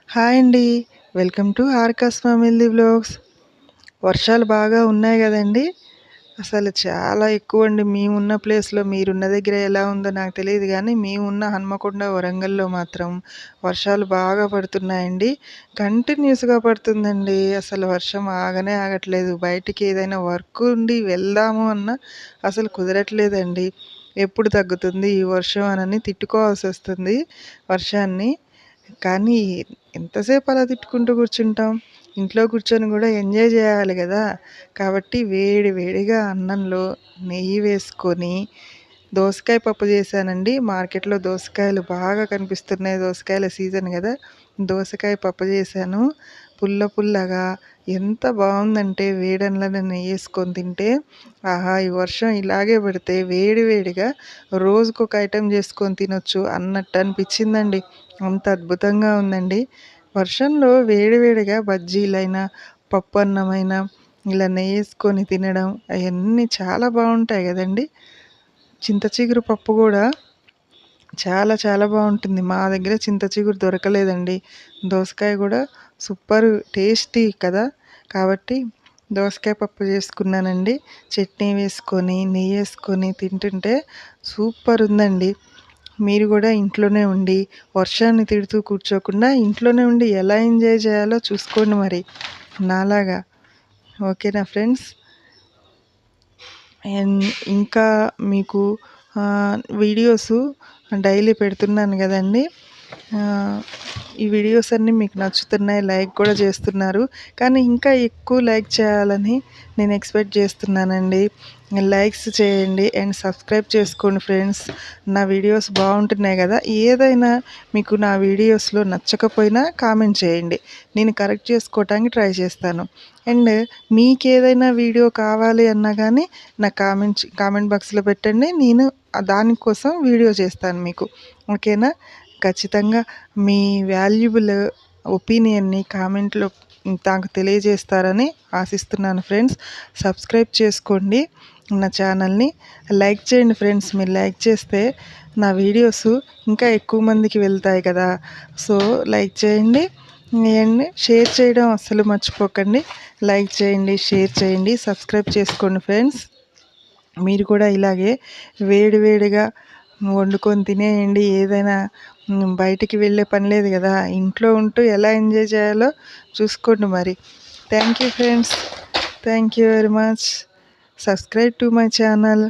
Hi అండి. Welcome to ఆర్కాస్ family vlogs. వర్షాలు బాగా ఉన్నాయి గదండీ! అసలు చాలా ఎక్కువండి. మేమున్న ప్లేస్‌లో మీరున్న దగ్గర ఎలా ఉందో నాకు తెలీదు గానీ, మేమున్న హన్మకొండ, వరంగల్‌లో మాత్రం వర్షాలు బాగా పడుతున్నాయండి. కంటిన్యూస్‌గా పడుతుందండి. అసలు వర్షం ఆగనే ఆగట్లేదు. బయటికి ఏదైనా వర్క్ ఉండి వెళ్దాము అన్నా అసలు కుదరట్లేదండి. ఎప్పుడు తగ్గుతుంది ఈ వర్షం అనని తిట్టుకోవాల్సొస్తుంది వర్షాన్ని. కానీ ఎంతసేపు అలా తిట్టుకుంటూ కూర్చుంటాం. ఇంట్లో కూర్చొని గూడా ఎంజాయ్ జేయాలి గదా! కాబట్టి వేడి వేడిగా అన్నంలో నెయ్యి వేసుకొని దోసకాయ పప్పు చేశానండి. మార్కెట్‌లో దోసకాయలు బాగా కనిపిస్తున్నాయి. దోసకాయల సీజన్ గదా! దోసకాయ పప్పు చేశాను. పుల్ల పుల్లగా ఎంత బావుందంటే వేడన్నంలో నెయ్యేసుకొని తింటే ఆహా! ఈ వర్షం ఇలాగే పడితే వేడి వేడిగా రోజుకొక ఐటెమ్ చేసుకొని తినొచ్చు అన్నట్టు అనిపిచ్చిందండి. అంత అద్భుతంగా ఉందండి. వర్షంలో వేడి వేడిగా బజ్జీలైనా, పప్పన్నమైనా ఇలా నెయ్యేసుకొని తినడం అయన్నీ చాలా బావుంటాయి గదండీ! చింత చిగురు పప్పు గూడా చాలా చాలా బావుంటుంది. మా దగ్గర చింత చిగురు దొరకలేదండి. దోసకాయ గూడా సూపర్ టేస్టీ కదా! కాబట్టి దోసకాయ పప్పు చేసుకున్నానండి. చట్నీ వేసుకొని, నెయ్యేసుకొని తింటుంటే సూపరుందండి. మీరు గూడా ఇంట్లోనే ఉండి, వర్షాన్ని తిడుతూ కూర్చోకుండా ఇంట్లోనే ఉండి ఎలా ఎంజాయ్ చేయాలో చూసుకోండి మరి నాలాగా. ఓకేనా ఫ్రెండ్స్? ఇంకా మీకు వీడియోసు డైలీ పెడుతున్నాను గదండీ! ఆహ్, ఈ వీడియోస్ అన్నీ మీకు నచ్చుతున్నాయి. లైక్ కూడా చేస్తున్నారు. కానీ ఇంకా ఎక్కువ లైక్ చేయాలని నేను ఎక్స్‌పెక్ట్ చేస్తున్నానండి. లైక్స్ చేయండి అండ్ సబ్స్క్రైబ్ చేసుకోండి ఫ్రెండ్స్. నా వీడియోస్ బావుంటున్నాయి గదా! ఏదైనా మీకు నా వీడియోస్‌లో నచ్చకపోయినా కామెంట్ చేయండి. నేను కరెక్ట్ చేసుకోవటానికి ట్రై చేస్తాను. అండ్ మీకేదైనా వీడియో కావాలి అన్నా గానీ నాకు కామెంట్ బాక్స్‌లో పెట్టండి. నేను దానికోసం వీడియో చేస్తాను మీకు. ఓకేనా? ఖచ్చితంగా మీ వాల్యుబుల్ ఒపీనియన్‌ని కామెంట్‌లో నాకు తెలియజేస్తారని ఆశిస్తున్నాను ఫ్రెండ్స్. సబ్స్క్రైబ్ చేసుకోండి నా ఛానల్‌ని. లైక్ చేయండి ఫ్రెండ్స్. మీరు లైక్ చేస్తే నా వీడియోస్ ఇంకా ఎక్కువ మందికి వెళ్తాయి కదా! సో, లైక్ చేయండి. అండ్ షేర్ చేయడం అస్సలు మర్చిపోకండి. లైక్ చేయండి, షేర్ చేయండి, సబ్స్క్రైబ్ చేసుకోండి ఫ్రెండ్స్. మీరు కూడా ఇలాగే వేడి వేడిగా వండుకొని తినేయండి. ఏదైనా బయటికి వెళ్ళే పని లేదు గదా! ఇంట్లో ఉంటూ ఎలా ఎంజాయ్ చేయాలో చూసుకోండి మరి. Thank you friends. Thank you very much. Subscribe to my channel.